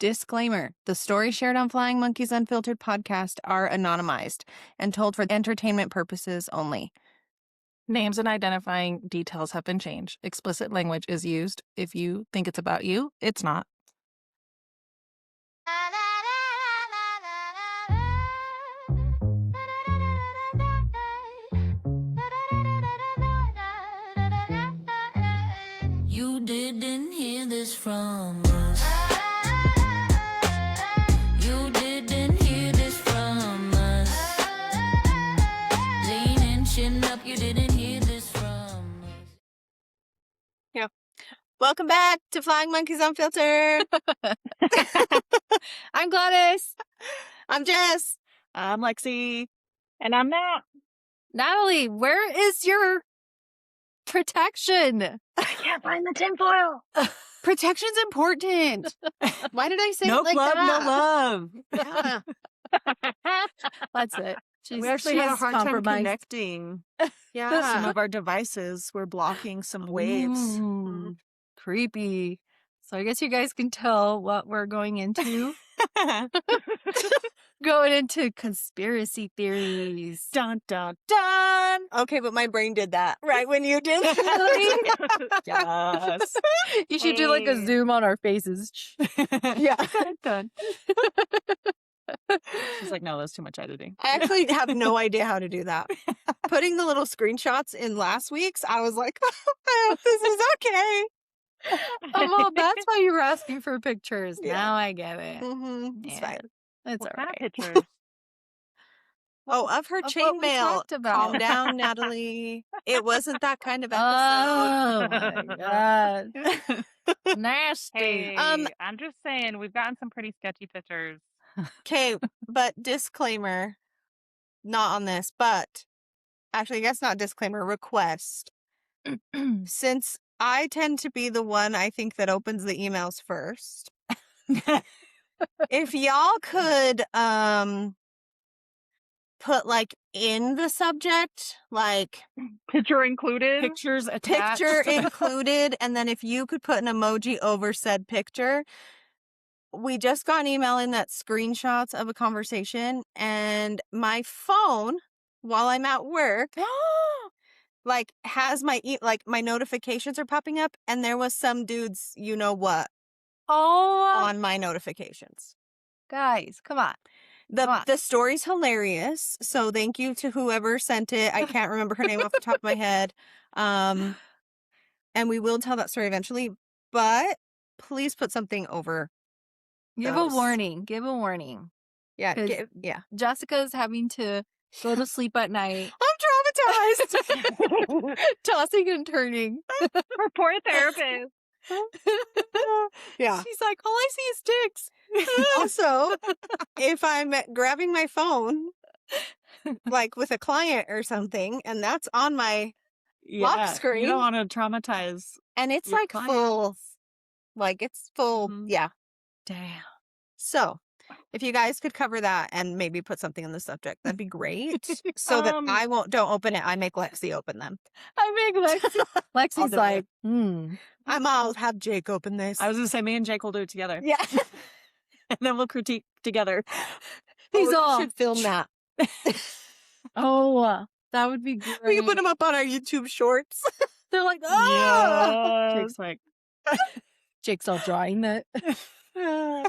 Disclaimer: the stories shared on Flying Monkeys Unfiltered podcast are anonymized and told for entertainment purposes only. Names and identifying details have been changed. Explicit language is used. If you think it's about you, it's not. You didn't hear this from us. You didn't hear this from us. Lean and chin up, you didn't hear this from us. Yeah. Welcome back to Flying Monkeys Unfiltered. I'm Gladys. I'm Jess. I'm Lexi. And I'm not. Natalie, where is your protection? I can't find the tinfoil. Protection's important. Why did I say No it like love, that? no love. Yeah. That's it. We actually had a hard time compromised. connecting Yeah. some of our devices. We're blocking some waves. Ooh, creepy. So I guess you guys can tell what we're going into. Going into conspiracy theories. Dun, dun, dun. Okay, but my brain did that right when you did. Yes. You should do like a Hey. zoom on our faces. Yeah. Done. She's like, no, that's too much editing. I actually have no idea how to do that. Putting the little screenshots in last week's, I was like, I hope this is okay. Oh, that's why you were asking for pictures. Yeah. Now I get it. It's Yeah, fine. it's What all kind right. of pictures? Oh, of her Of what we chainmail. talked about. Calm down, Natalie. It wasn't that kind of episode. Oh my god. Nasty. Hey, I'm just saying, we've gotten some pretty sketchy pictures. Okay, but disclaimer, not on this, but actually, I guess not disclaimer, request. Since I tend to be the one I think that opens the emails first, if y'all could put like in the subject, like Picture included. Pictures attached. picture included, and then if you could put an emoji over said picture. We just got an email in that screenshots of a conversation, and my phone, while I'm at work, like has my my notifications are popping up, and there was some dude's you know what on my notifications. Guys, come on. Come on. The story's hilarious, so thank you to whoever sent it. I can't remember her name off the top of my head. And we will tell that story eventually, but please put something over. Give those. a warning. Give a warning. Yeah, 'Cause yeah. Jessica's having to go to sleep at night, I'm traumatized. tossing and turning. Her poor therapist. Yeah. She's like, all I see is dicks. Also, if I'm grabbing my phone, like with a client or something, and that's on my lock screen, You don't want to traumatize. and it's your like full, like it's full, Mhm. yeah. Damn. So, if you guys could cover that and maybe put something in the subject, that'd be great. So that I don't open it. I make Lexi open them. I make Lexi. I'll Lexi's do like, it. I'll have Jake open this. I was going to say, me and Jake will do it together. Yeah. And then we'll critique together. He's you all should film that. That would be great. We can put them up on our YouTube shorts. They're like, oh! Yes. Jake's like, Jake's all drawing that. Yeah.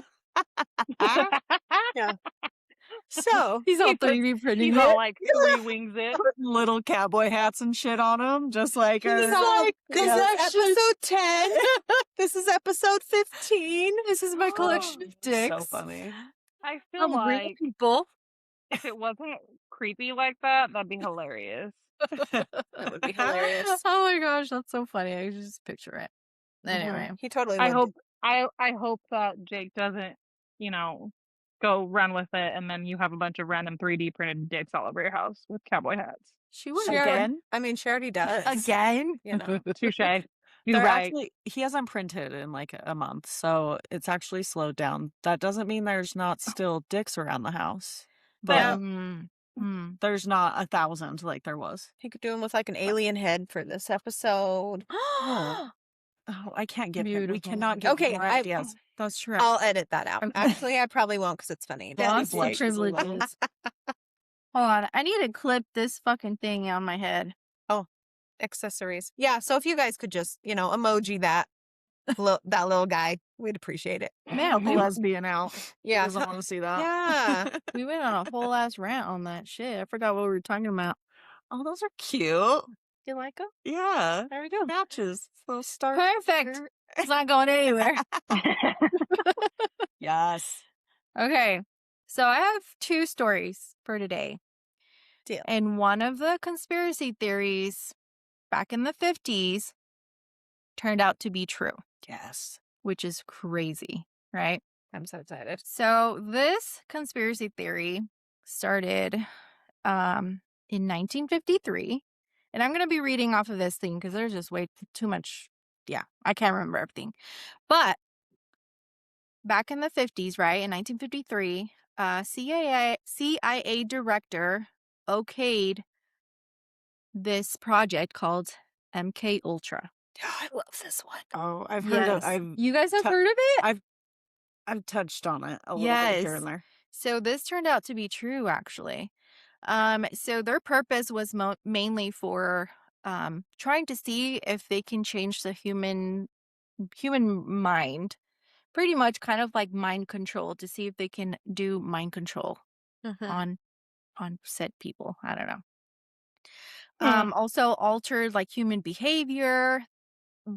So He's all He's 3D printing He's all it. like 3 wings it. Little cowboy hats and shit on them, just like he's her. like, this Yeah. is episode 10. This is episode 15. This is my collection of dicks. So funny. I feel From real like people. if it wasn't creepy like that, that'd be hilarious. That would be hilarious. Oh my gosh, that's so funny. I just picture it. Anyway. He totally I would. hope I hope that Jake doesn't, go run with it, and then you have a bunch of random 3D printed dicks all over your house with cowboy hats. She would Again? I mean, she already does. Again? You know. Touche. He's They're right. actually, he hasn't printed in like a month, so it's actually slowed down. That doesn't mean there's not still dicks around the house, but Yeah. there's not 1,000 like there was. He could do him with like an alien head for this episode. Oh, I can't give him. We Beautiful. cannot give Okay, more ideas. That's true. I'll edit that out. Okay. Actually, I probably won't because it's funny. That Lots is of like, privileges. Hold on. I need to clip this fucking thing on my head. accessories. Yeah, so if you guys could just, emoji that that little guy, we'd appreciate it. Man, Help a lesbian out. Yeah. Doesn't want to see that. Yeah. we went on a whole ass rant on that shit. I forgot what we were talking about. Oh, those are cute. You like them? Yeah. There we go. Matches. Those stars. Perfect. It's not going anywhere. Yes. Okay. So I have 2 stories for today. Deal. And one of the conspiracy theories back in the 50s turned out to be true, Yes. which is crazy, right? I'm so excited. So this conspiracy theory started in 1953. And I'm going to be reading off of this thing because there's just way too much. Yeah, I can't remember everything. But back in the 50s, right, in 1953, CIA director okayed this project called MK Ultra. I love this one. Oh, I've heard of. Yes. You guys have heard of it? I've touched on it a little bit here and there. So this turned out to be true, actually. So their purpose was mainly for trying to see if they can change the human mind, pretty much kind of like mind control, to see if they can do mind control on said people. I don't know. Also altered like human behavior,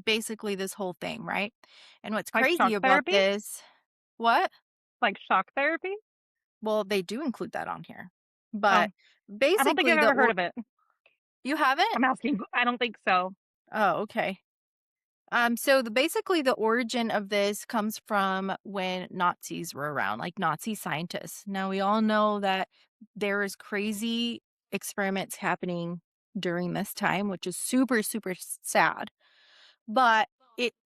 basically this whole thing, right? And what's Like crazy shock about therapy? this, what? Like shock therapy? Well, they do include that on here. Oh, But basically I don't think I've ever heard of it. You haven't? I'm asking. I don't think so. Oh, okay. So basically the origin of this comes from when Nazis were around, like Nazi scientists. Now we all know that there is crazy experiments happening during this time, which is super, super sad. But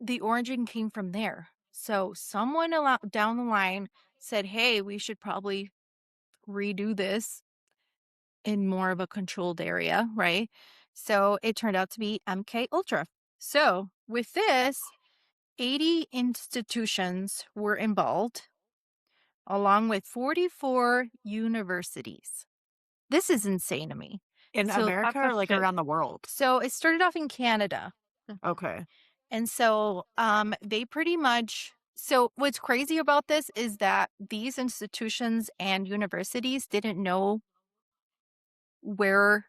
the origin came from there. So someone down the line said, "Hey, we should probably redo this in more of a controlled area," right? So it turned out to be MK Ultra. So with this, 80 institutions were involved, along with 44 universities. This is insane to me. In So America that's or a like shit. around the world? So it started off in Canada. Okay. And so they pretty much, so what's crazy about this is that these institutions and universities didn't know where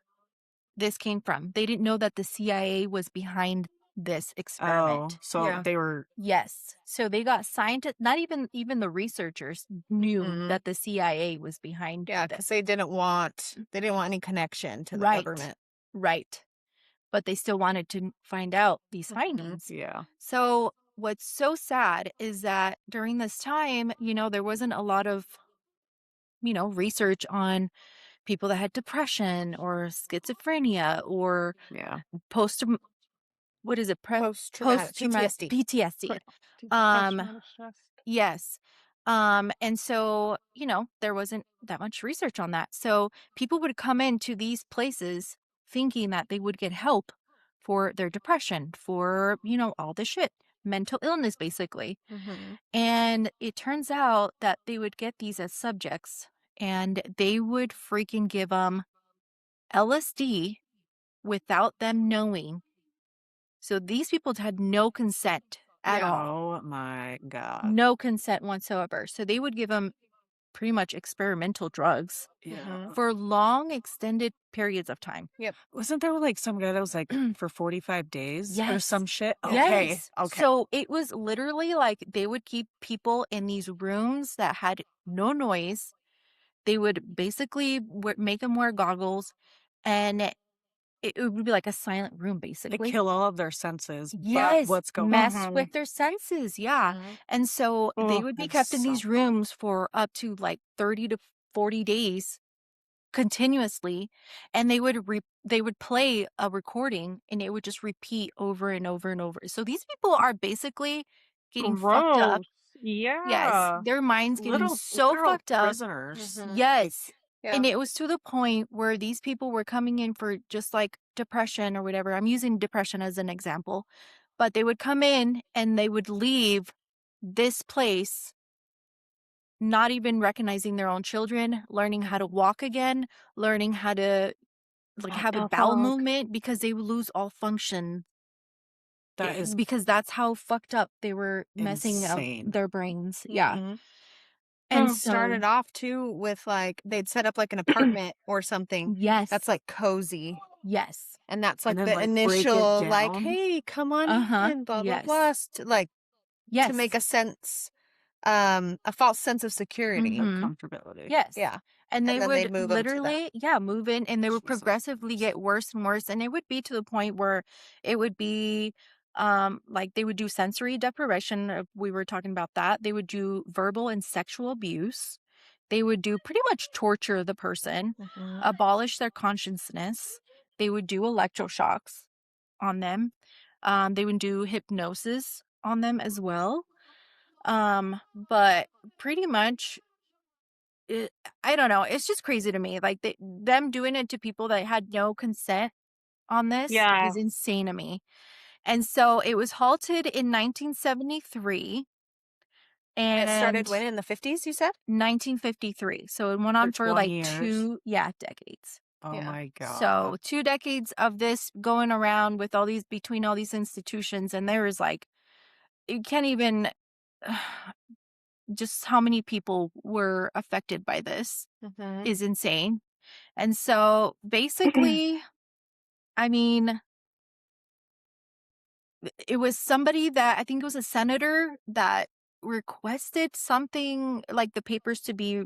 this came from. They didn't know that the CIA was behind this experiment. Oh, so Yeah. they were. Yes. So they got scientists, not even the researchers knew Mhm. that the CIA was behind Yeah, this. because they didn't want any connection to the Right. government. Right. But they still wanted to find out these Mhm. findings. Yeah. So what's so sad is that during this time, there wasn't a lot of, research on people that had depression or schizophrenia or Yeah. what is it? Post-traumatic PTSD. PTSD. Post-traumatic stress. Yes. And so, there wasn't that much research on that. So people would come into these places thinking that they would get help for their depression, for, all this shit, mental illness, basically. Mhm. And it turns out that they would get these as subjects and they would freaking give them LSD without them knowing. So these people had no consent at Yeah. all. Oh my God. No consent whatsoever. So they would give them pretty much experimental drugs Yeah. Mhm. for long, extended periods of time. Wasn't there like some guy that was like for 45 days or Yes. some shit? Okay. Yes. Okay. So it was literally like they would keep people in these rooms that had no noise. They would basically make them wear goggles, and it would be like a silent room, They basically. kill all of their senses. But Yes, what's going mess on? with their senses, yeah. Mhm. And so they Oh, would be that's kept in so these rooms for up to like 30 to 40 days continuously, and they would play a recording and it would just repeat over and over and over. So these people are basically getting fucked up. gross. Yeah. Yes, their minds getting Little so literal fucked up. prisoners. Mhm. Yes. Yeah. And it was to the point where these people were coming in for just like depression or whatever. I'm using depression as an example. but they would come in and they would leave this place not even recognizing their own children, learning how to walk again, learning how to like What have a the bowel fuck? movement because they would lose all function. That is Because that's how fucked up they were messing up insane. their brains. Yeah. Mhm. And It started so off too with like they'd set up like an apartment or something yes. that's like cozy. Yes. And that's And like then, the like, break it initial like, down. hey, come on Uh-huh. in, blah blah Yes. blah, like to make Yes. a false sense of security. Of Mhm. comfortability. Yes. Yeah. And they And then would they'd move them to that. literally, move in and they would Jesus. progressively get worse and worse. And it would be to the point where it would be like they would do sensory deprivation. We were talking about that. They would do verbal and sexual abuse. They would do pretty much torture the person, Mhm. abolish their consciousness. They would do electroshocks on them. They would do hypnosis on them as well. But pretty much it, I don't know. It's just crazy to me. Like them doing it to people that had no consent on this Yeah. is insane to me. And so it was halted in 1973 And it started and when in the 50s, you said? 1953. So it went For on for 20 like years. decades. Oh Yeah. my god. So 2 decades of this going around with all these between all these institutions, and there was like you can't even just how many people were affected by this Mhm. is insane. And so basically, I mean, it was somebody that I think it was a senator that requested something like the papers to be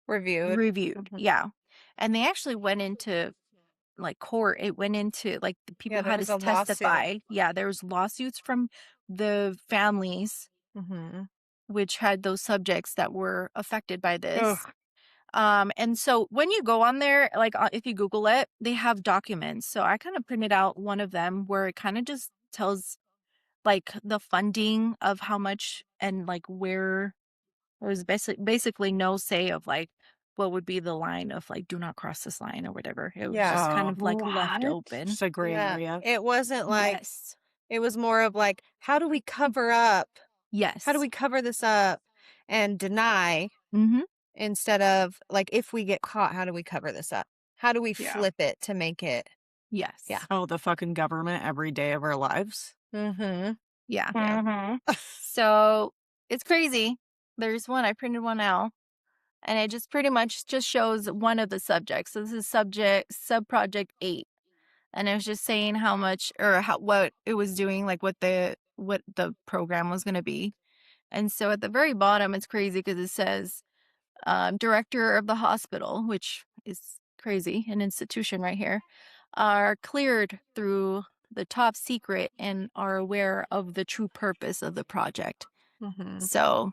Reviewed. reviewed. Mhm. Yeah. And they actually went into like court. It went into like the Yeah, people there had was to a lawsuit. testify. Yeah, there was lawsuits from the families Mhm. which had those subjects that were affected by this. Ugh. And so when you go on there, like if you Google it, they have documents. So I kind of printed out one of them where it kind of just tells like the funding of how much and like where there was basically no say of like what would be the line of like do not cross this line or whatever. It was Yeah. just kind Oh, of like left What? open. just a gray Yeah. area. It wasn't like Yes. it was more of like, how do we cover up? Yes. How do we cover this up and deny Mm-hmm. instead of like if we get caught, how do we cover this up? How do we Yeah. flip it to make it? Yes. Yeah. Oh, the fucking government every day of our lives. Mm-hmm. Yeah. Mhm. So it's crazy. There's one, I printed one out, and it just pretty much just shows one of the subjects. So this is subproject 8. And it was just saying how much or what it was doing, like what the program was gonna be. And so at the very bottom, it's crazy because it says director of the hospital, which is crazy, an institution right here, are cleared through the top secret and are aware of the true purpose of the project. Mm-hmm. So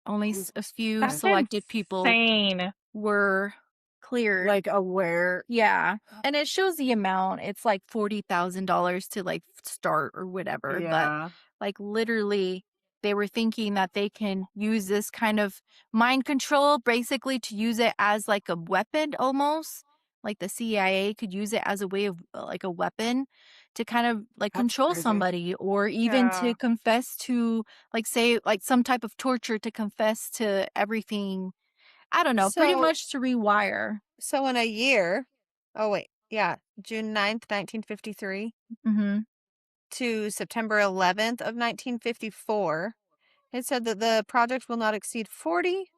only a few That's selected people insane. were cleared. Like aware. Yeah. And it shows the amount. It's like $40,000 to like start or whatever. But Yeah. like literally, they were thinking that they can use this kind of mind control basically to use it as like a weapon almost. Like the CIA could use it as a way of like a weapon to kind of like That's control crazy. somebody or even Yeah. to confess to like say like some type of torture to confess to everything. I don't know, pretty So- much to rewire. So in a year, oh wait, yeah, June 9th, 1953 Mm-hmm. to September 11th of 1954, it said that the project will not exceed $40,290.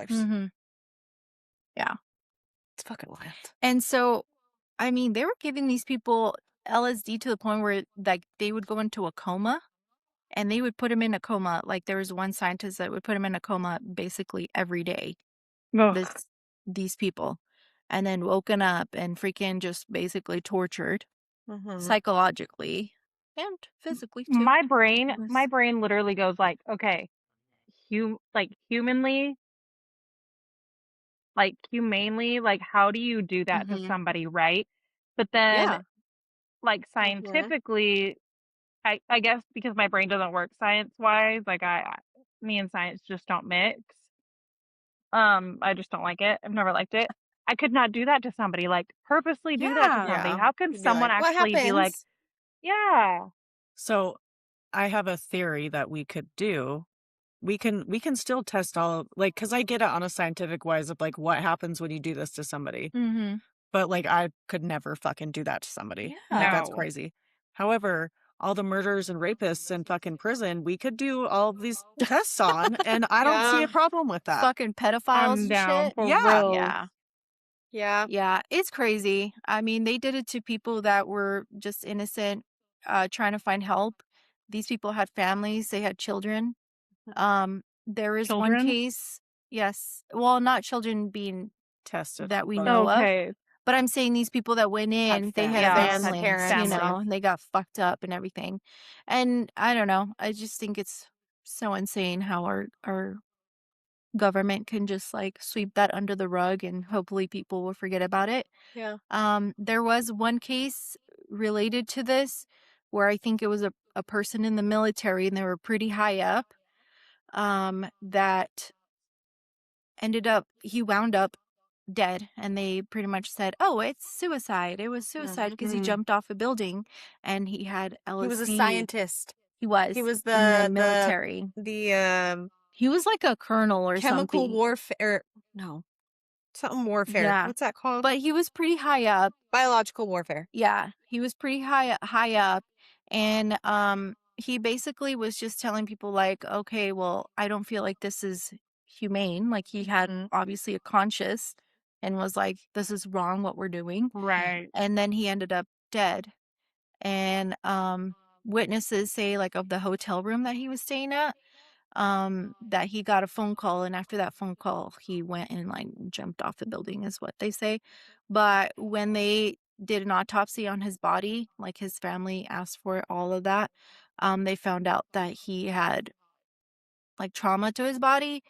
Mm-hmm. It's fucking wild. And so, I mean, they were giving these people LSD to the point where like they would go into a coma and they would put them in a coma. Like there was one scientist that would put them in a coma basically every day. Ugh. These people, and then woken up and freaking just basically tortured Mm-hmm. psychologically and physically too. My brain It was- literally goes like, okay, humanly, like humanely, like how do you do that to Mhm. somebody, right? But then Yeah. like scientifically, I guess because my brain doesn't work science wise, like me and science just don't mix. I just don't like it. I've never liked it. I could not do that to somebody, like purposely do that to Yeah. somebody. Yeah. How can You'd be someone like, what actually be like, happens? Yeah. So I have a theory that we could do. We can still test all like because I get it on a scientific wise of like what happens when you do this to somebody. Mm-hmm. But like I could never fucking do that to somebody. Yeah. Like that's No. crazy. However, all the murderers and rapists in fucking prison, we could do all of these tests on, and I don't see Yeah. a problem with that. Fucking pedophiles I'm and down shit. for Yeah. real. Yeah. Yeah. Yeah, it's crazy. I mean, they did it to people that were just innocent, trying to find help. These people had families, they had children. There is one Children? case, yes. Well, not children being Tested. that we but- know of, Okay. but I'm saying these people that went in, they had Yeah, had families, parents. you family. know, and they got fucked up and everything. And I don't know. I just think it's so insane how our government can just like sweep that under the rug and hopefully people will forget about it. Yeah. There was one case related to this where I think it was a person in the military and they were pretty high up, that he wound up dead. And they pretty much said, oh, it's suicide. It was suicide because he Mhm. jumped off a building and he had LSD. He was a scientist. He was. He was in the military. the He was like a colonel or chemical something. warfare. No, something warfare. Yeah. What's that called? But he was pretty high up. Biological warfare. Yeah, he was pretty high up, and he basically was just telling people like, okay, well, I don't feel like this is humane. Like he had Mhm. obviously a conscience and was like, this is wrong what we're doing. Right. And then he ended up dead. And witnesses say like of the hotel room that he was staying at, that he got a phone call, and after that phone call he went and like jumped off the building is what they say. But when they did an autopsy on his body, like his family asked for it, all of that, they found out that he had like trauma to his body,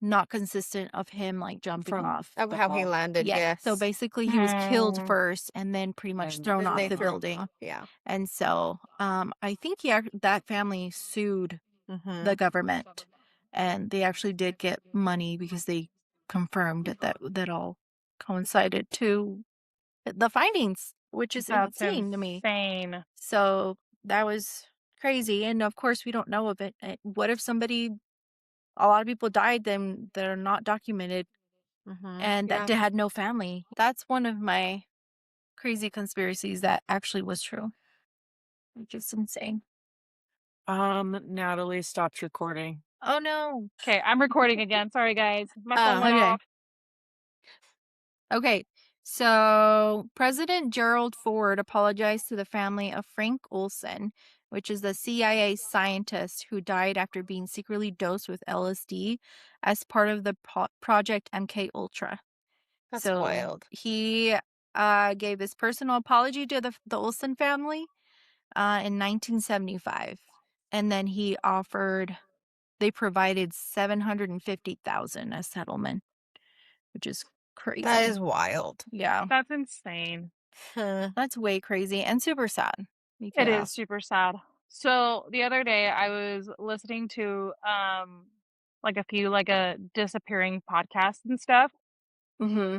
not consistent of him like jumping From off. Of the how he fall. landed. Yeah, Yes. so basically he was killed Hmm. first and then pretty much And thrown Then off they the threw him building. off. Yeah. And so I think that family sued Mhm. the government, and they actually did get money because they confirmed that all coincided to the findings, which is That's insane to me. insane. So that was crazy, and of course we don't know of it. What if a lot of people died then that are not documented Mhm. and Yeah. that had no family? That's one of my crazy conspiracies that actually was true, which is insane. Natalie stopped recording. Oh no. Okay, I'm recording again. Sorry, guys. My phone went Okay. off. Okay, so President Gerald Ford apologized to the family of Frank Olson, which is the CIA scientist who died after being secretly dosed with LSD as part of the Project MK Ultra. That's So wild. he gave his personal apology to the Olson family in 1975, and then they provided $750,000 as settlement, which is crazy. That is wild. Yeah. That's insane. Huh. That's way crazy and super sad. It Because, is super sad. So the other day I was listening to like a few like a disappearing podcasts and stuff. Mm-hmm.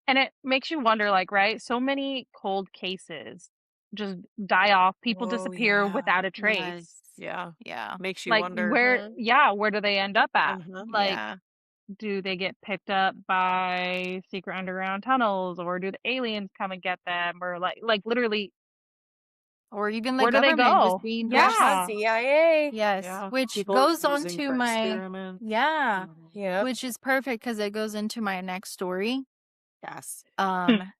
And it makes you wonder, like, right? So many cold cases just die off, people Oh, disappear yeah. without a trace. Yes. Yeah. Yeah. Makes you Like wonder. where where do they end up at? Mhm. Like, Yeah. do they get picked up by secret underground tunnels, or do the aliens come and get them, or like literally Or even the where do they government go? just being Yeah. pushed. CIA. Yes. Yeah. Which People goes on using to for my. experiments. Yeah. Yep. Which is perfect because it goes into my next story. Yes.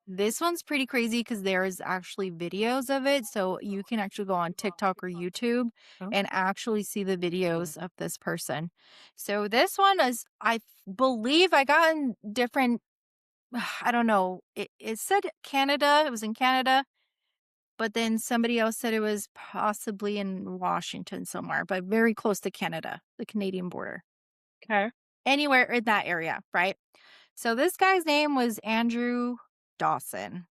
This one's pretty crazy because there's actually videos of it. So you can actually go on TikTok or YouTube Oh. and actually see the videos of this person. So this one is, I believe I got in different, I don't know. It said Canada. It was in Canada. But then somebody else said it was possibly in Washington somewhere, but very close to Canada, the Canadian border. Okay. Anywhere in that area, right? So this guy's name was Andrew Dawson.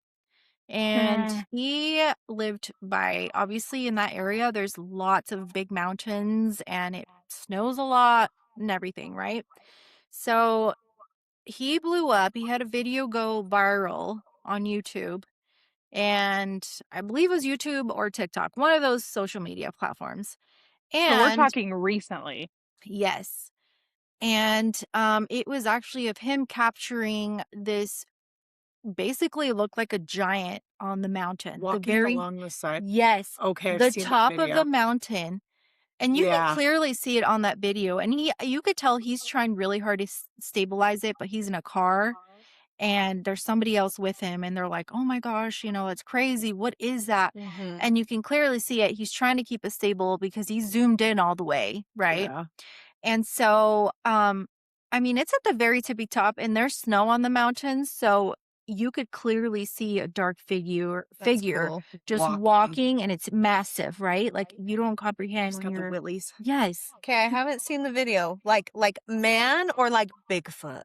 And he lived by, obviously, in that area, there's lots of big mountains and it snows a lot and everything, right? So he blew up. He had a video go viral on YouTube. and I believe it was YouTube or TikTok, one of those social media platforms. So we're And talking recently. yes, and it was actually of him capturing this, basically it looked like a giant on the mountain. The Walking very along the side. yes, Okay, I've the seen that top of video. the mountain. And you can Yeah. clearly see it on that video. And you could tell he's trying really hard to stabilize it, but he's in a car and there's somebody else with him. And they're like, oh my gosh, it's crazy. What is that? Mhm. And you can clearly see it. He's trying to keep it stable because he's zoomed in all the way. Right. Yeah. And so, I mean, it's at the very tippy top and there's snow on the mountains. So you could clearly see a dark figure That's cool. just walking, and it's massive, right? Like you don't comprehend He's when got the you're willies. yes. Okay, I haven't seen the video. Like man or like Bigfoot?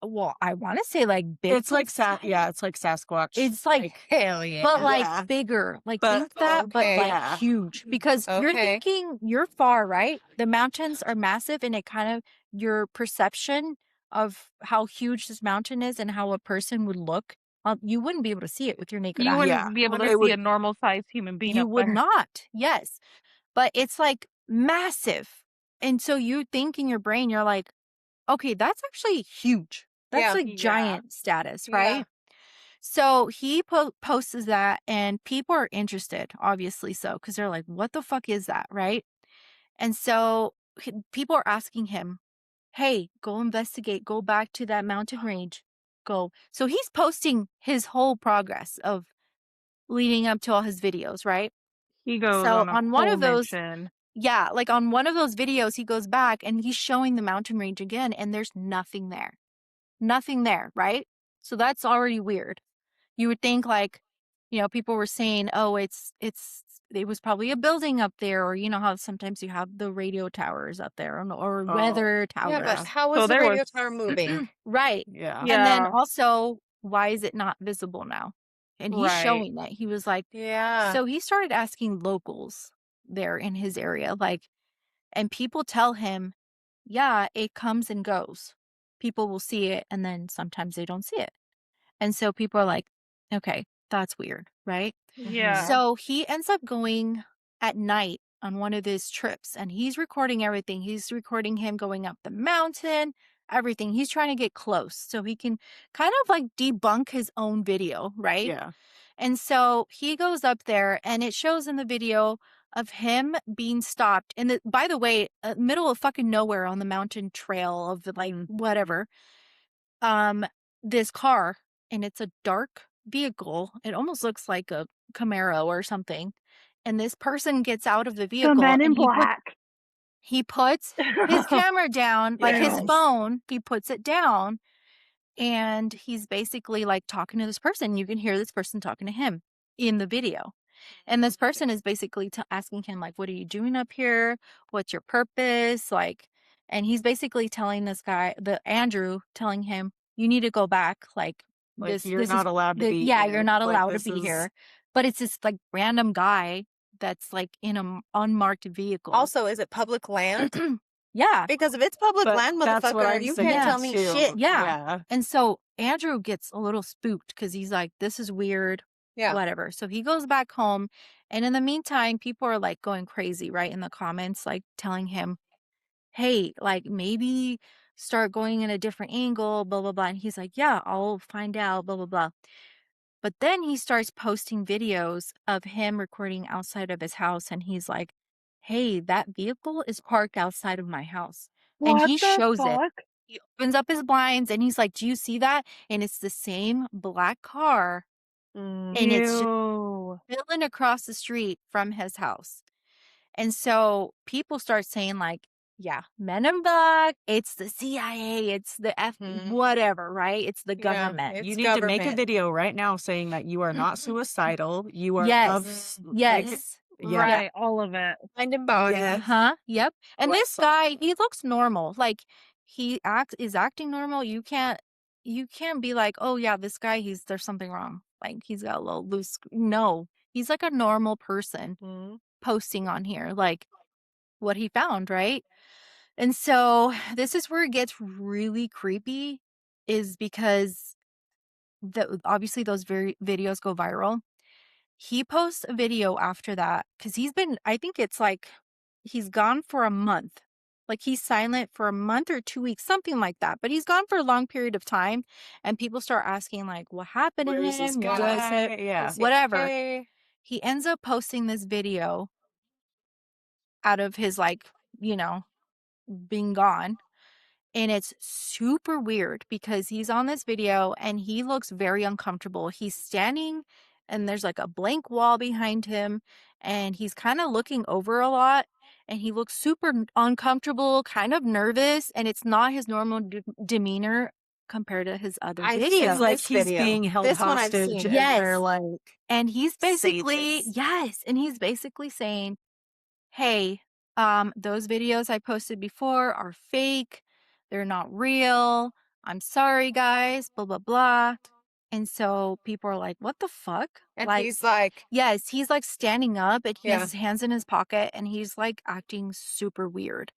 Well, I want to say like It's like Bigfoot. it's like Sasquatch. It's like Hell yeah. but like Yeah. bigger. Like But- think that, but okay. like Yeah. huge. Because you're Okay. thinking you're far, right? The mountains are massive, and it kind of your perception of how huge this mountain is and how a person would look. You wouldn't be able to see it with your naked You eye. wouldn't Yeah. be able to It see would- a normal sized human being You up would there. not. Yes. But it's like massive. And so you think in your brain, you're like, okay, that's actually huge. That's Yeah. like Yeah. giant status, Yeah. right? So he posts that, and people are interested, obviously so, because they're like, what the fuck is that, right? And so people are asking him, hey, go investigate, go back to that mountain range, go. So he's posting his whole progress of leading up to all his videos, right? He goes So on a on one whole of those, mission. yeah, like on one of those videos, he goes back and he's showing the mountain range again, and there's nothing there. Nothing there, right? So that's already weird. You would think like, people were saying, oh, it was probably a building up there, or how sometimes you have the radio towers up there, or Oh, weather Yeah, towers. but how So was the there radio was- tower moving? Right. Yeah. And then Yeah. also, why is it not visible now? And he's Right. showing it. He was like, Yeah. so he started asking locals there in his area, like, and people tell him, yeah, it comes and goes. People will see it, and then sometimes they don't see it. And so people are like, okay, that's weird, right? Yeah. So he ends up going at night on one of his trips, and he's recording everything. He's recording him going up the mountain, everything. He's trying to get close so he can kind of like debunk his own video, right? Yeah. And so he goes up there, and it shows in the video of him being stopped in the, by the way, middle of fucking nowhere on the mountain trail of the, like whatever. This car, and it's a dark vehicle. It almost looks like a Camaro or something. And this person gets out of the vehicle, The Men in and Black. he puts his camera down, like his Yes. phone. He puts it down, and he's basically like talking to this person. You can hear this person talking to him in the video. And this person is basically asking him, like, what are you doing up here? What's your purpose? Like, and he's basically telling this guy, Andrew, telling him, you need to go back. Like, Like, you're not allowed to be yeah, here. you're not Like, allowed to this be is- here. But it's this like random guy that's like in an unmarked vehicle. Also, is it public land? yeah. Because if it's public But land, that's what motherfucker, I'm you saying can't tell me too. shit. Yeah. And so Andrew gets a little spooked because he's like, this is weird. Yeah. Whatever. So he goes back home. And in the meantime, people are like going crazy, right? In the comments, like telling him, hey, like maybe start going in a different angle, blah, blah, blah. And he's like, yeah, I'll find out, blah, blah, blah. But then he starts posting videos of him recording outside of his house. And he's like, hey, that vehicle is parked outside of my house. And What he the shows it. fuck? He opens up his blinds and he's like, do you see that? And it's the same black car. Mm. And it's just Ew. spilling across the street from his house. And so people start saying like, yeah, Men in Black, it's the CIA, it's the whatever, right? It's the Yeah, government. it's You need to make a government. video right now saying that you are not suicidal. You are Yes. of Yes. yeah. Right. All of it. Mind and body. Yeah. Uh-huh. Yep. And What this guy, he looks normal. Like he is acting normal. You can't be like, oh yeah, this guy, there's something wrong. Like he's got a little loose. No. He's like a normal person Mhm. posting on here, like what he found, right? And so this is where it gets really creepy, is because obviously those videos go viral. He posts a video after that because I think it's like he's gone for a month. Like he's silent for a month or 2 weeks, something like that. But he's gone for a long period of time. And people start asking, like, what happened to Where's this him? guy? Yeah. Is he Whatever. okay? He ends up posting this video out of his, like, you know, being gone. And it's super weird because he's on this video and he looks very uncomfortable. He's standing and there's like a blank wall behind him and he's kind of looking over a lot and he looks super uncomfortable, kind of nervous, and it's not his normal demeanor compared to his other I've It's seen videos. like this he's video. being held This one I've hostage seen. and they're Yes. like, And he's basically, Save this. yes, and he's basically saying, hey, those videos I posted before are fake. They're not real. I'm sorry, guys, blah, blah, blah. And so people are like, what the fuck? And Like, he's like, yes, he's like standing up and he has Yeah. his hands in his pocket and he's like acting super weird.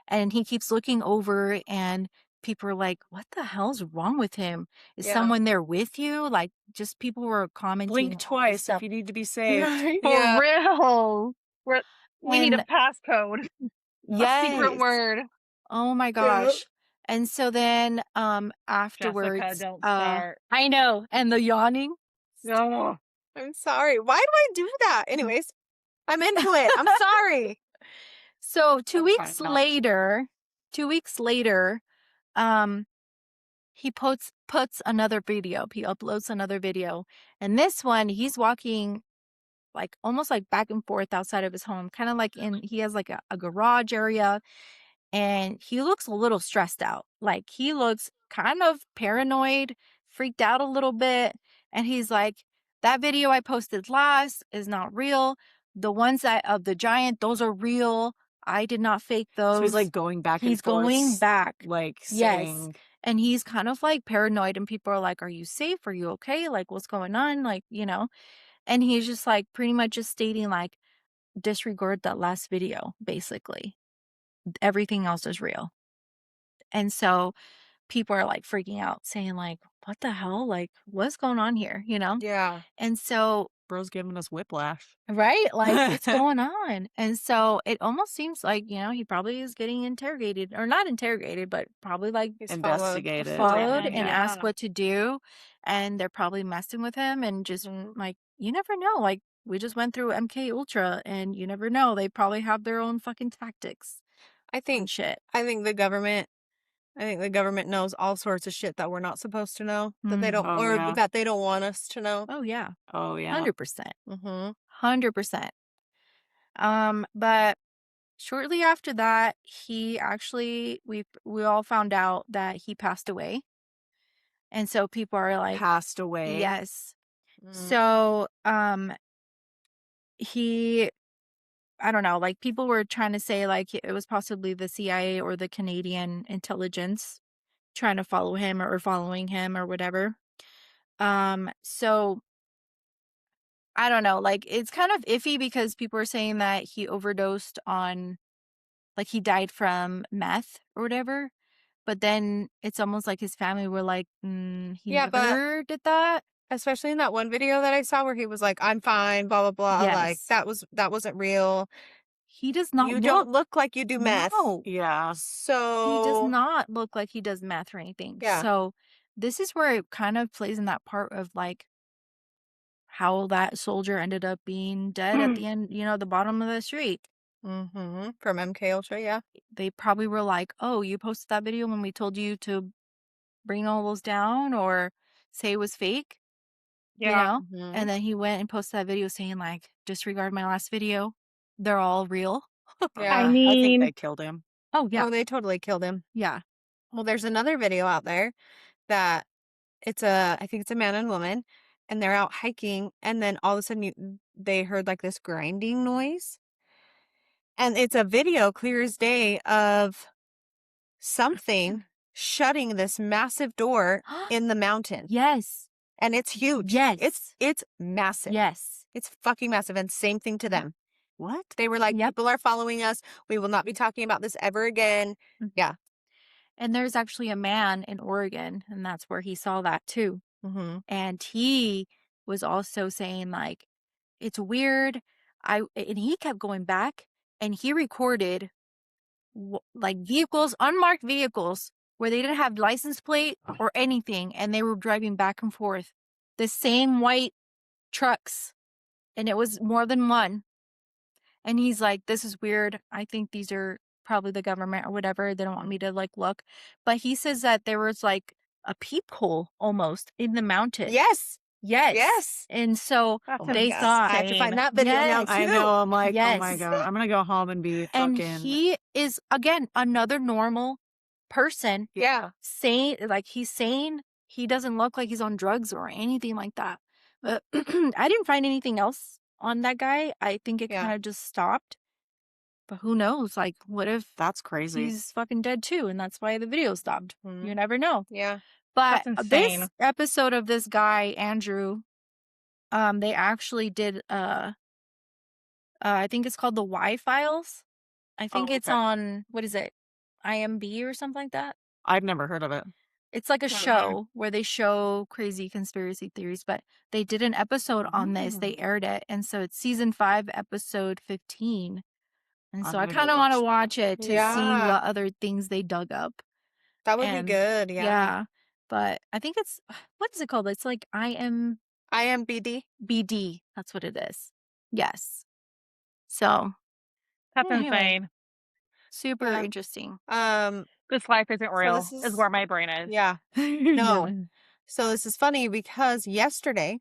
And he keeps looking over and people are like, what the hell's wrong with him? Is Yeah. someone there with you? Like, just people were commenting. Blink all this twice stuff. if you need to be saved. For Yeah. real. We need a And passcode. A secret yes. word. Oh my gosh. And so then afterwards Jessica, don't start. I know, and the yawning. No. I'm sorry. Why do I do that? Anyways, I'm into it. I'm sorry. So 2 I'm weeks trying not to. later, 2 weeks later, he puts another video. He uploads another video. And this one he's walking like almost like back and forth outside of his home, kind of like he has like a garage area. And he looks a little stressed out. Like he looks kind of paranoid, freaked out a little bit. And he's like, that video I posted last is not real. The ones that of the giant, those are real. I did not fake those. So he's like going back and He's forth. going back. Like Yes. saying, And he's kind of like paranoid and people are like, are you safe? Are you okay? Like what's going on? Like, and he's just like pretty much just stating like, disregard that last video, basically. Everything else is real. And so people are like freaking out, saying like, what the hell? Like, what's going on here? Yeah. And so, bro's giving us whiplash. right? Like, what's going on? And so it almost seems like, he probably is getting interrogated or not interrogated, but probably like He's Investigated. followed Yeah. and asked what to do. And they're probably messing with him and just like, you never know. Like, we just went through MK Ultra and you never know. They probably have their own fucking tactics I and think shit. the government knows all sorts of shit that we're not supposed to know, that they don't, Oh, or yeah. that they don't want us to know. Oh, yeah. Oh, yeah. 100%. Mm-hmm. 100%. But shortly after that, he actually, we all found out that he passed away. And so people are like, Passed away. yes. Mm. So, I don't know, like people were trying to say like it was possibly the CIA or the Canadian intelligence trying to follow him or following him or whatever. So I don't know, like it's kind of iffy because people are saying that he overdosed on, like he died from meth or whatever. But then it's almost like his family were like, he Yeah, but never did that. especially in that one video that I saw where he was like, I'm fine, blah, blah, blah. Like Yes. that wasn't real. He does not You look. don't look like you do meth. No. Yeah. He does So not look like he does meth or anything. Yeah. So this is where it kind of plays in that part of like how that soldier ended up being dead at the end, the bottom of the street. mm-hmm. From MK Ultra, yeah. They probably were like, oh, you posted that video when we told you to bring all those down or say it was fake, Yeah. Mhm. And then he went and posted that video saying like, disregard my last video. They're all real. Yeah. I I think mean, they killed him. Oh, yeah. Oh, they totally killed him. Yeah. Well, there's another video out there that I think it's a man and woman, and they're out hiking, and then all of a sudden they heard like this grinding noise. And it's a video clear as day of something shutting this massive door in the mountain. Yes. And it's huge. Yes. It's massive. Yes. It's fucking massive. And same thing to them. What? They were like, Yep. people are following us. We will not be talking about this ever again. Yeah. And there's actually a man in Oregon, and that's where he saw that too. Mm-hmm. And he was also saying like, it's weird. And he kept going back and he recorded like vehicles, unmarked vehicles, where they didn't have license plate or anything, and they were driving back and forth. The same white trucks, and it was more than one. And he's like, this is weird. I think these are probably the government or whatever. They don't want me to like look. But he says that there was like a peephole almost in the mountain. Yes. Yes. Yes. And so That's they insane. thought, I have to find that video now Yes. too. I know. I'm like, oh my Yes. God. I'm going to go home and be and fucking. he is again another normal person, Yeah. sane, like he's sane. He doesn't look like he's on drugs or anything like that. But I didn't find anything else on that guy. I think it Yeah. kind of just stopped. But who knows? Like, what if That's crazy. he's fucking dead too, and that's why the video stopped? Mhm. You never know. Yeah. But That's this insane. episode of this guy Andrew, they actually did I think it's called the Y Files. I think Oh, it's okay. on, what is it, IMB or something like that. I've never heard of it. It's like a Mhm. show where they show crazy conspiracy theories, but they did an episode on this. They aired it, and so it's season 5, episode 15. And I'm so I gonna go kind of want to watch watch it to see Yeah. what other things they dug up. That would be And good. Yeah. yeah, but I think it's, what is it called? It's like IMBD. BD. That's what it is. Yes. So That's anyway, insane. super Yeah. interesting. This life isn't real. this Is is- where my brain is. Yeah. No. Yeah. So this is funny because yesterday,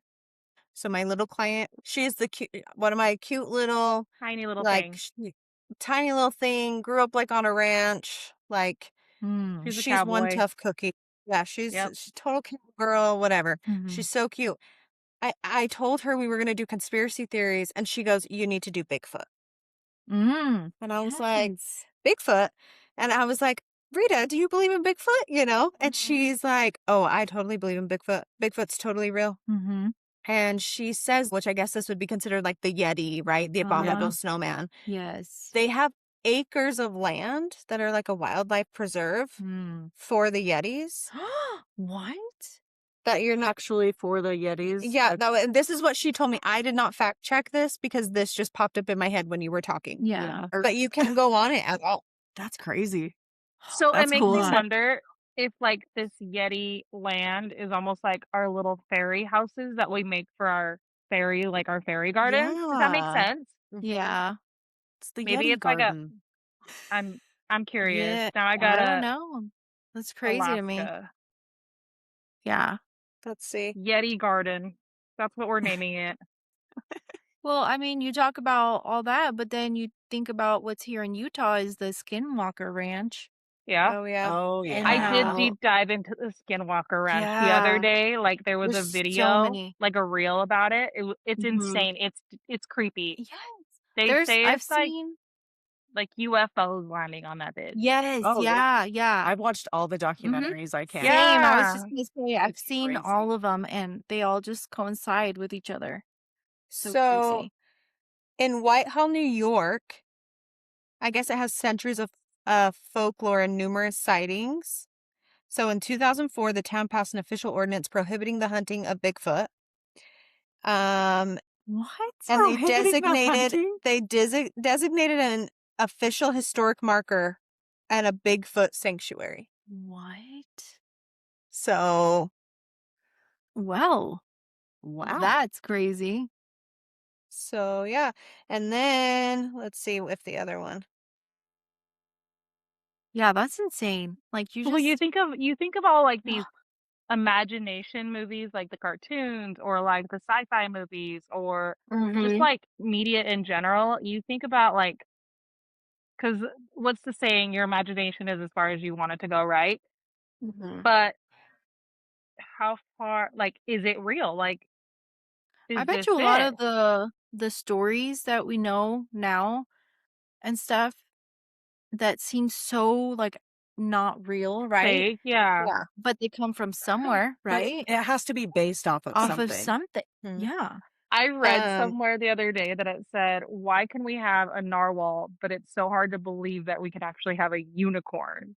so my little client, she's the cute, one of my cute little, Tiny little like, thing. tiny little thing, grew up like on a ranch, like Mm. She's a she's one cowboy. tough cookie. Yeah, she's Yep. she's a total girl, whatever. Mhm. She's so cute. I told her we were gonna do conspiracy theories, and she goes, "You need to do Bigfoot." Mm. And I was like, Yes. Bigfoot? And I was like, Rita, do you believe in Bigfoot? You know? And Mhm. she's like, oh, I totally believe in Bigfoot. Bigfoot's totally real. Mm-hmm. And she says, which I guess this would be considered like the Yeti, right? The abominable snowman. Yes. They have acres of land that are like a wildlife preserve Mm. for the Yetis What? that you're not. Actually, for the Yetis. Yeah, and this is what she told me. I did not fact check this because this just popped up in my head when you were talking. Yeah. But you can't go on it at all. That's crazy. So it That's makes cool me as heck. wonder if like this Yeti land is almost like our little fairy houses that we make for our fairy, like our fairy garden. Does that make Yeah. sense? Yeah. It's the Maybe Yeti it's like garden. I'm curious. Yeah. Now I I got don't a know. That's crazy to me. Alaska Yeah. Let's see. Yeti garden. That's what we're naming it. Well, I mean, you talk about all that, but then you think about what's here in Utah is the Skinwalker Ranch. Yeah. Oh, yeah. Oh, And I yeah. did how- deep dive into the Skinwalker Ranch the Yeah. other day. Like there was a There's so video, many. like a reel about it. It's Mhm. insane. It's creepy. Yes. They say I've it's like seen. UFOs landing on that bitch. Yes. Oh, yeah. Yeah. I've watched all the documentaries I can. Same. I was Yeah. just gonna say I've It's seen crazy. all of them, and they all just coincide with each other. So So crazy. in Whitehall, New York, I guess it has centuries of folklore and numerous sightings. So in 2004, the town passed an official ordinance prohibiting the hunting of Bigfoot. What? And they Prohibiting the hunting? designated an official historic marker and a Bigfoot sanctuary. What? So Well, Wow. that's crazy. so yeah. And then let's see if the other one. Yeah, that's insane. Like you Well, you just think of all like these imagination movies, like the cartoons or like the sci-fi movies or just like media in general. You think about like, because what's the saying? Your imagination is as far as you want it to go, right? But how far? Like, is it real? Like, I is bet this you a lot it? of the stories that we know now and stuff that seem so like not real, right? Fake, yeah. Yeah. But they come from somewhere, But right? it has to be based off of Off something. of something. Hmm. Yeah. I read Um, somewhere the other day that it said, "Why can we have a narwhal, but it's so hard to believe that we could actually have a unicorn,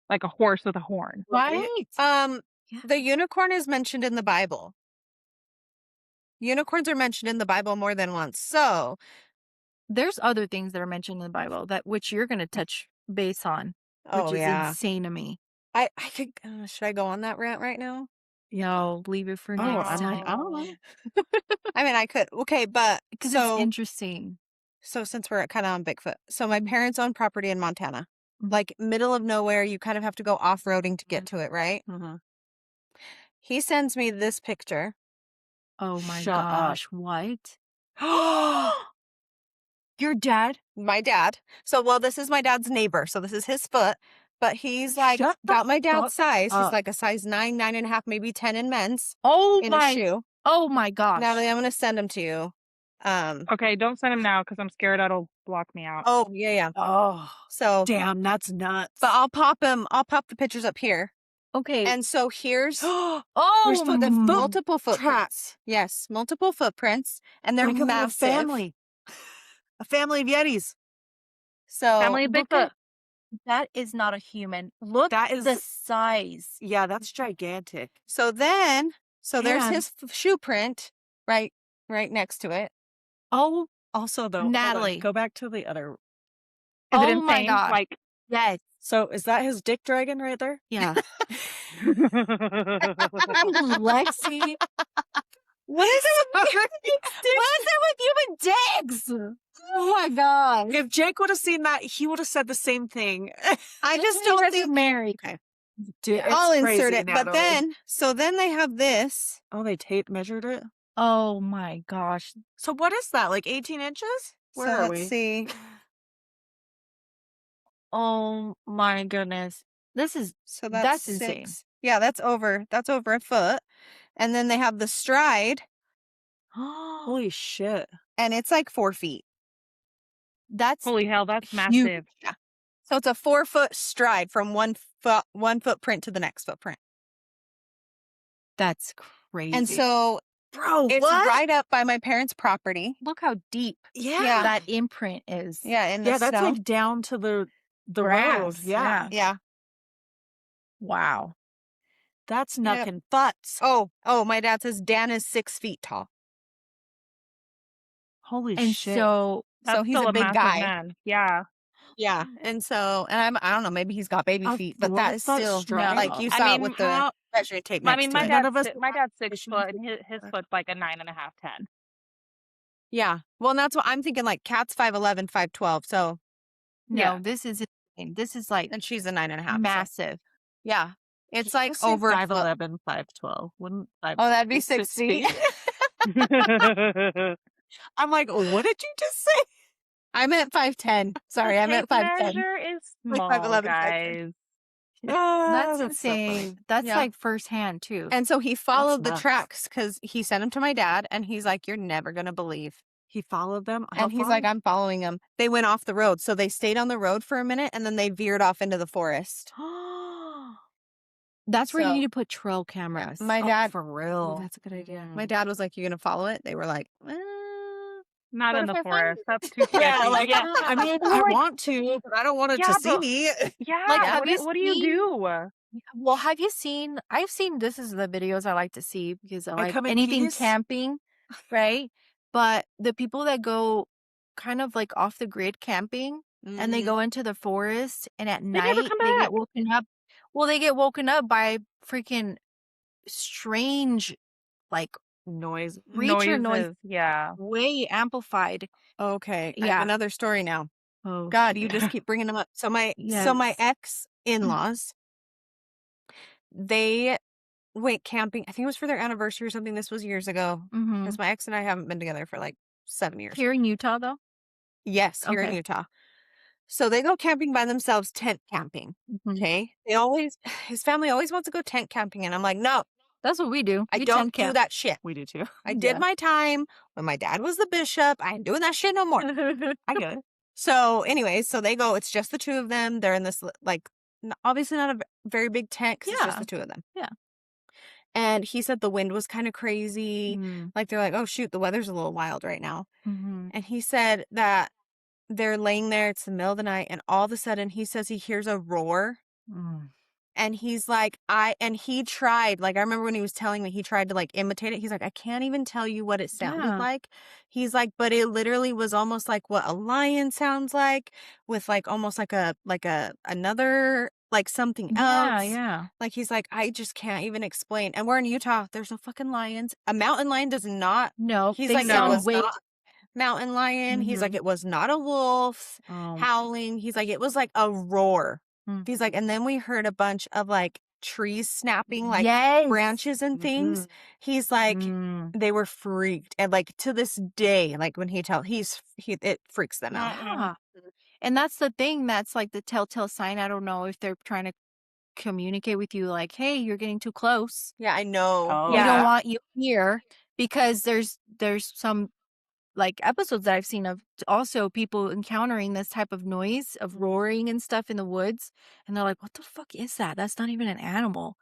like a horse with a horn?" Right? Um, Yeah. the unicorn is mentioned in the Bible. Unicorns are mentioned in the Bible more than once. So, There's other things that are mentioned in the Bible that which you're going to touch base on, which is insane to me. I could should I go on that rant right now? Yo, leave it for Oh, next I time. don't know. I mean, I could. Okay, but Because it's so interesting. since we're kind of on Bigfoot. So my parents own property in Montana. Like middle of nowhere, you kind of have to go off-roading to get to it, right? Mm-hmm. He sends me this picture. Oh my Shut up. gosh, what? Your dad? My dad. So, well, this is my dad's neighbor. So this is his foot, but he's like Shut the got my dad's fuck size. He's up. like a size 9, 9.5, maybe 10 in men's Oh in a my, shoe. oh my gosh. Natalie, I'm gonna send him to you. Okay, don't send him now because I'm scared that'll block me out. Oh yeah. Oh, So, damn, that's nuts. but I'll pop the pictures up here. Okay. And so here's There's oh, the foot multiple footprints. tracks. Yes, multiple footprints, and they're Like a little massive. family. A family of Yetis. So Family of look Bigfoot. at- that is not a human. Look That at is- the size. Yeah, that's gigantic. So there's And- his shoe print right next to it. Oh, Also, though, hold on, Natalie. go back to the other. Is it oh my insane? gosh. Like, Yes. So, is that his dick dragon right there? Yeah. Lexi. Lexi. What is it with human dicks? Oh my god. If Jake would have seen that, he would have said the same thing. I just don't think. married. Dude, I'll it's insert crazy, it. But Natalie. then they have this. Oh, they tape measured it? Oh my gosh. So, what is that? Like 18 inches? Where so are let's we? see. Oh my goodness. This is So That's that's insane. 6. Yeah, that's over a foot. And then they have the stride, Holy shit. and it's like 4 feet. that's Holy hell, that's huge. massive. So it's a 4-foot stride from one footprint to the next footprint. That's crazy. And so Bro, it's what? right up by my parents' property. look how deep Yeah. that imprint is. Yeah, in the Yeah, that's snow. like down to the road. Grass, Yeah. Yeah. Wow. That's Yep. knuckin' butts. Oh, my dad says Dan is 6 feet tall. Holy And shit. so That's he's still a big massive guy. man. Yeah. Yeah. And so, and I don't know, maybe he's got baby I feet, but that is love that still stride. like you I saw it mean, with the measuring tape I next mean, to my it. None dad's of us- my dad's 6 foot, and his foot's like a 9.5, 10. Yeah. Well, and that's what I'm thinking. Like Kat's 5'11", 5'12", so no, Yeah. this is insane. This is like and she's a 9.5. so- massive. Yeah. It's like Let's say over a foot. 5'11", 5'12". Wouldn't 5 Oh, that'd be 6 feet. I'm like, what did you just say? I meant 5'10". Sorry, I meant Tape 5'10". measure is Like small, 5'11", 5'10". guys. That's so funny. insane. That's Yeah. like firsthand too. And so he followed the nuts. tracks because he sent them to my dad, and he's like, "You're never gonna believe." He followed them. How And he's far? like, "I'm following them." They went off the road, so they stayed on the road for a minute, and then they veered off into the forest. That's where you so- need to put trail cameras. My Oh, dad, for real. that's a good idea. Mm. My dad was like, "You gonna follow it?" They were like, Not What in if the I find forest. That's too sketchy. Yeah, like, yeah. I mean, Well, I like- want to, but I don't want it Yeah, to see but- me. Yeah. Like, what, have you what do you seen- do? Well, have you seen? I've seen. This is the videos I like to see because I I like come in anything peace. camping, right? But the people that go kind of like off the grid camping and they go into the forest and at They never night come they back. get woken up. Well, they get woken up by freaking strange, like Noise. creature noise, Noises. Yeah. way amplified. "Okay, I Yeah. have another story now." Oh God, you just keep bringing them up. So my Yes. ex-in-laws, they went camping. I think it was for their anniversary or something. This was years ago hmm because my ex and I haven't been together for like 7 years. Here in Utah, though. Yes, here in Okay. Utah. So they go camping by themselves, tent camping. Mhm. Okay, his family always wants to go tent camping, and I'm like, no, That's what we do. I We don't tent do camp. that shit. We do too. I did Yeah. my time when my dad was the bishop. I ain't doing that shit no more. I get it. So, anyways, so they go. It's just the two of them. They're in this like obviously not a very big tent because it's just Yeah. the two of them. Yeah. And he said the wind was kind of crazy. Mm, Like they're like, oh shoot, the weather's a little wild right now. mhm. And he said that they're laying there. It's the middle of the night, and all of a sudden, he says he hears a roar, Mm. And he's like, and he tried, like, I remember when he was telling me, he tried to like imitate it. He's like, I can't even tell you what it sounded Yeah. like. He's like, but it literally was almost like what a lion sounds like, with like almost like another, like something Yeah, else. yeah. Like, he's like, I just can't even explain. And we're in Utah. There's no fucking lions. A mountain lion does not. No, He's they like, it No. sound was way. not mountain lion. He's like, Mhm. it was not a wolf Oh. howling. He's like, it was like a roar. Mm. He's like, and then we heard a bunch of like trees snapping, like Yes. branches and things. He's like, Mm. they were freaked. And like to this day, like when it freaks them out. Yeah. And that's the thing. That's like the telltale sign. I don't know if they're trying to communicate with you, like, hey, you're getting too close. Yeah, I know. Oh. We don't Yeah. want you here, because there's some like episodes that I've seen of also people encountering this type of noise of roaring and stuff in the woods, and they're like, what the fuck is that? That's not even an animal.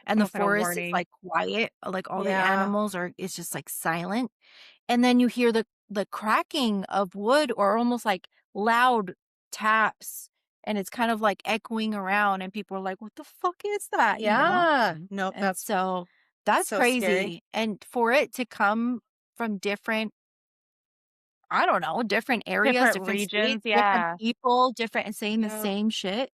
And the Almost like a forest is warning. like quiet, like all the Yeah. animals are, it's just like silent. And then you hear the cracking of wood, or almost like loud taps, and it's kind of like echoing around, and people are like, what the fuck is that? You know? Yeah. Nope. And That's so that's so crazy. scary. And for it to come from different, I don't know, different areas, Different different regions, states, yeah. different people, different, and saying the Yeah. same shit.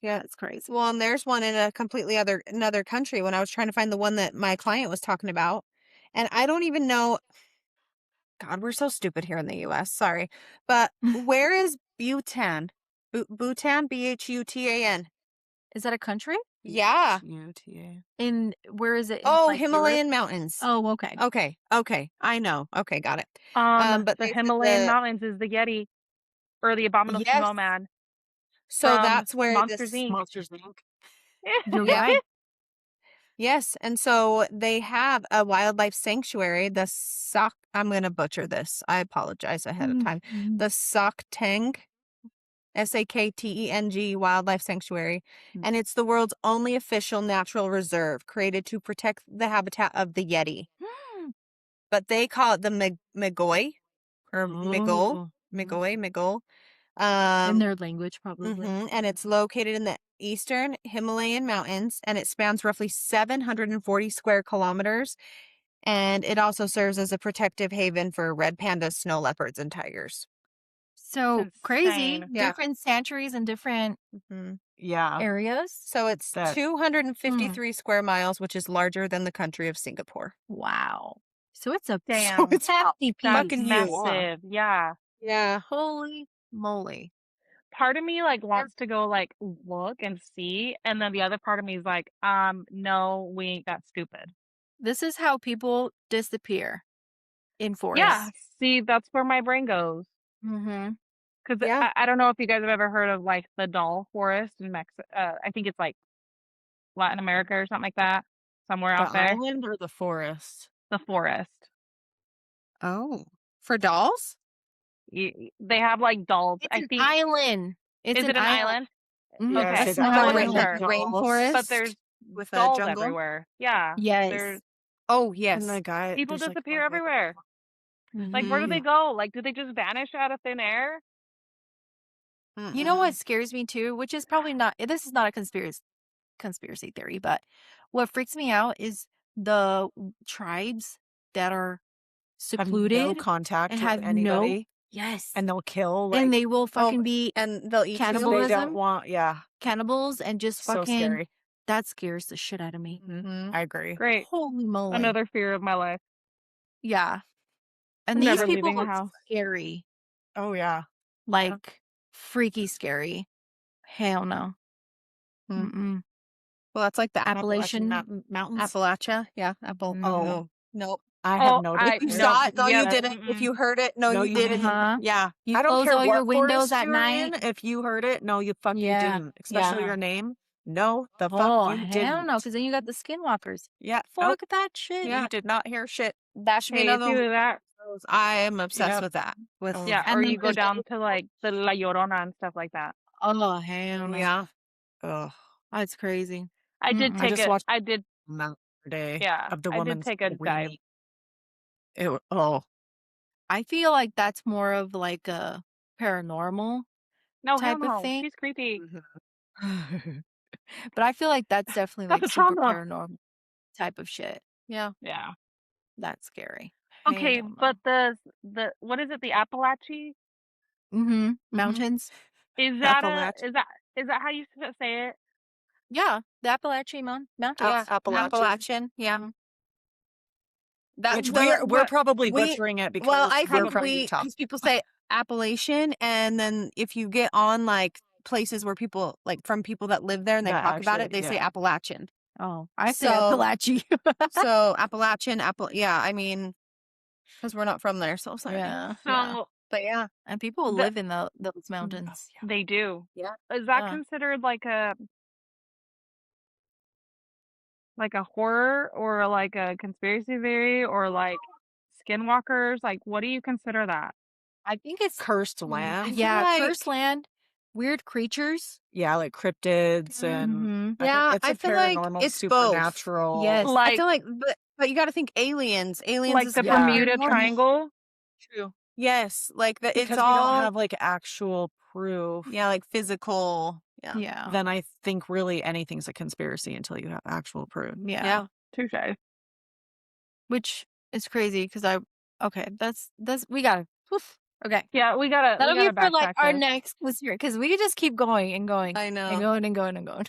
Yeah. That's crazy. Well, and there's one in a completely another country when I was trying to find the one that my client was talking about. And I don't even know. God, we're so stupid here in the US. Sorry. But where is Bhutan? Bhutan? Bhutan. Is that a country? Yeah. UTA. In where is it? In, Oh, like, Europe? Himalayan mountains. Oh, okay. Okay. I know. Okay, got it. But The they said Himalayan mountains is the Yeti or the abominable Yes. snowman So from that's where Monsters this Inc. Monsters Inc. You're Yeah. right. Yes, and so they have a wildlife sanctuary, the I'm going to butcher this. I apologize ahead of time. Mhm. The Sakteng, Sakteng Wildlife Sanctuary, and it's the world's only official natural reserve created to protect the habitat of the Yeti. But they call it the Migoi or Migol, Oh. Migol. In their language, probably. And it's located in the eastern Himalayan mountains, and it spans roughly 740 square kilometers. And it also serves as a protective haven for red pandas, snow leopards, and tigers. So crazy. insane. Yeah. Different sanctuaries in different Yeah. areas. So it's That- 253 square miles, which is larger than the country of Singapore. Wow. So it's a Damn. it's hefty piece. That's fucking huge. massive. Yeah. Yeah. Holy moly. Part of me like wants to go like look and see, and then the other part of me is like, no, we ain't that stupid. This is how people disappear in forests. Yeah. See, that's where my brain goes. Mm-hmm. Because Yeah. I don't know if you guys have ever heard of like the doll forest in Mexico. I think it's like Latin America or something like that, somewhere out The there. island or the forest? The forest. Oh. For dolls? They have like dolls. It's I an think. island. It's Is it an island? Mhm. Yes, Okay. it Like has a Island. rainforest? But there's with a dolls jungle? everywhere. Yeah. Yes. There's Oh, yes. And the guy, people there's, like, disappear one guy- everywhere. Like, where do they go? Like, do they just vanish out of thin air? You know what scares me too, which is probably not, this is not a conspiracy theory, but what freaks me out is the tribes that are have secluded no contact and with have anybody, yes, and they'll kill. Like, and they will fucking Oh, be and they'll eat you. they cannibalism. don't want. Yeah, cannibals and just so fucking scary. that scares the shit out of me. I agree. Great. Holy moly. Another fear of my life. Yeah. And I'm these never people leaving the look house. scary. Oh yeah. Like freaky scary. Hell no. Hmm. Mm-mm. Well, that's like the Appalachian Mountains. Appalachia. Yeah, Apple. Oh. Nope. I have Oh, no. I- You no, saw it? No, you yeah, didn't. If you heard it, no, No, you you didn't. didn't. Uh-huh. Yeah. You I don't close care all what your windows forest at you're night. in. If you heard it, no, you fucking Yeah. didn't. Especially Yeah. your name. No, the fuck Oh, you hell didn't. no, because then you got the skinwalkers. Yeah. Fuck Nope. that shit. You did not hear shit. That should be Hey, it's another. either that. I am obsessed Yep. with that. With Oh. Yeah, And or then you go there's down to like the La Llorona and stuff like that. oh hell no. yeah. Ugh. That's crazy. I did Mm-mm. I take just it. watched I did. Mount Day Yeah, of the I did woman take a dive. weenie. Oh. I feel like that's more of like a paranormal No, hell type of no. thing. She's creepy. Mm-hmm. But I feel like that's definitely That's like a super trauma. paranormal type of shit. Yeah. Yeah. That's scary. Okay, Hell but no. the what is it? The Appalachie? Mountains. Is that Appalachia. is that how you say it? Yeah, the Appalachian Mountains. Yeah. Appalachia. Appalachian. Yeah. Mhm. That Which the we're probably we butchering it well, because I we're think from we Utah. because people say Appalachian, and then if you get on like places where people like from people that live there and they That talk about actually, it, they say yeah. Appalachian. Oh, I say So Appalachia. so Appalachian, yeah. I mean, because we're not from there, so sorry. Yeah. So But yeah. And people the, live in those mountains. they do. Yeah. Is that Yeah. considered like a horror or like a conspiracy theory or like skinwalkers? Like, what do you consider that? I think it's Cursed I land. feel yeah, like cursed land, weird creatures. Yeah, like cryptids and Mhm. I think yeah, it's I a feel like paranormal, it's both. supernatural. Yes. I Like feel like but you got to think aliens. Aliens like is the Yeah. Bermuda paranormal. Triangle? True. Yes, like the it's Because we don't all have like actual proof, yeah, like physical. Yeah. Yeah. then I think really anything's a conspiracy until you have actual proof. Yeah. Yeah. Touche. Which is crazy because okay, that's we gotta okay. Yeah, we That'll be gotta for like backtrack our this. next conspiracy because we could just keep going and going I and know. going and going and going.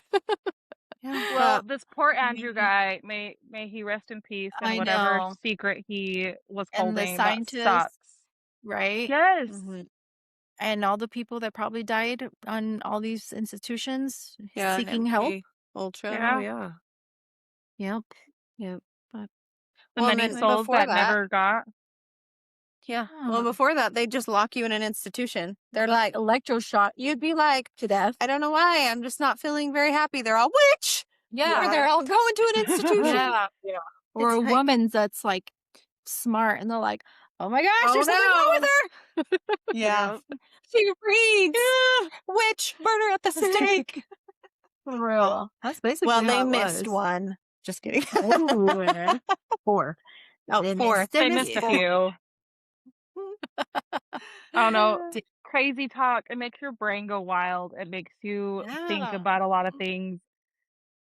Yeah. Well, But this poor Andrew guy, may he rest in peace and I whatever know. secret he was And the holding. That scientists, sucks. right? Yes. mhm. And all the people that probably died on all these institutions Yeah, seeking help. MK Ultra. Yeah. Oh yeah. Yep. Yep. But The Well, and many then souls before that that, never got. yeah. Well, before that, they just lock you in an institution. They're like, electroshock you'd be like, to death. I don't know why. I'm just not feeling very happy. They're all witch. Yeah. Or they're all going to an institution. Yeah. Yeah. Or It's a like- woman that's like smart and they're like, oh my gosh, Oh, there's something wrong with no. her. Yeah. She reads. Witch, murder at the stake. For real. That's basically Well, how they it missed was. one. Just kidding. Ooh. 4. Oh, They 4. missed They it. missed a Yeah. few. I don't know. D- Crazy talk. It makes your brain go wild. It makes you think Yeah. about a lot of things.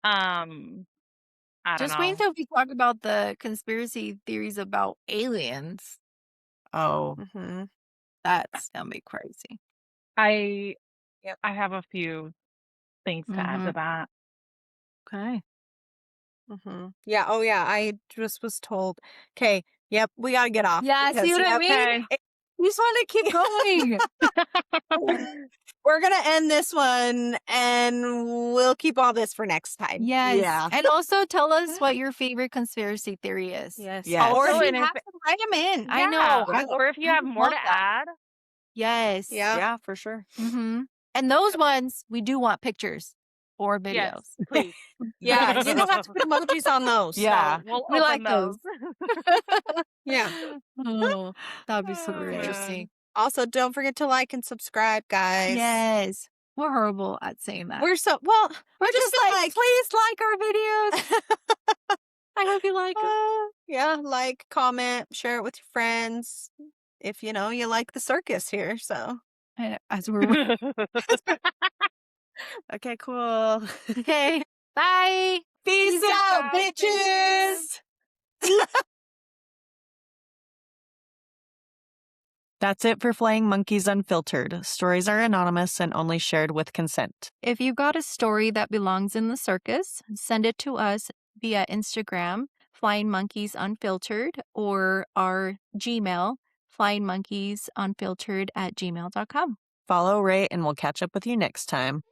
I don't Just know. wait until we talk about the conspiracy theories about aliens. Oh. Mm-hmm. That's gonna be crazy. I Yep. I have a few things to add to that. Okay. Mm-hmm. Yeah. Oh, yeah. I just was told. Okay. Yep. We got to get off. Yeah, see because, what I yep, mean? Okay. We just want to keep going. We're going to end this one and we'll keep all this for next time. Yes. Yeah. And also tell us what your favorite conspiracy theory is. Yes. Yes. Or if Also, you and if have to write them in. I know. Yeah, or if you have more to love that. add, Yes. Yeah. Yeah, for sure. Mm-hmm. And those ones, we do want pictures or videos. yes, please. Yeah. You don't have to put emojis on those. Yeah. So we'll We open like those. Yeah. Oh, that would be super Oh, interesting. Also, don't forget to like and subscribe, guys. Yes. We're horrible at saying that. We're so, well, We're just like, please like our videos. I hope you like them. yeah, like, comment, share it with your friends. If you know you like the circus here, so As we're Okay, cool. okay. Bye. peace out, bitches. That's it for Flying Monkeys Unfiltered. Stories are anonymous and only shared with consent. If you've got a story that belongs in the circus, send it to us via Instagram, Flying Monkeys Unfiltered, or our Gmail, flyingmonkeysunfiltered@gmail.com. Follow, rate, and we'll catch up with you next time.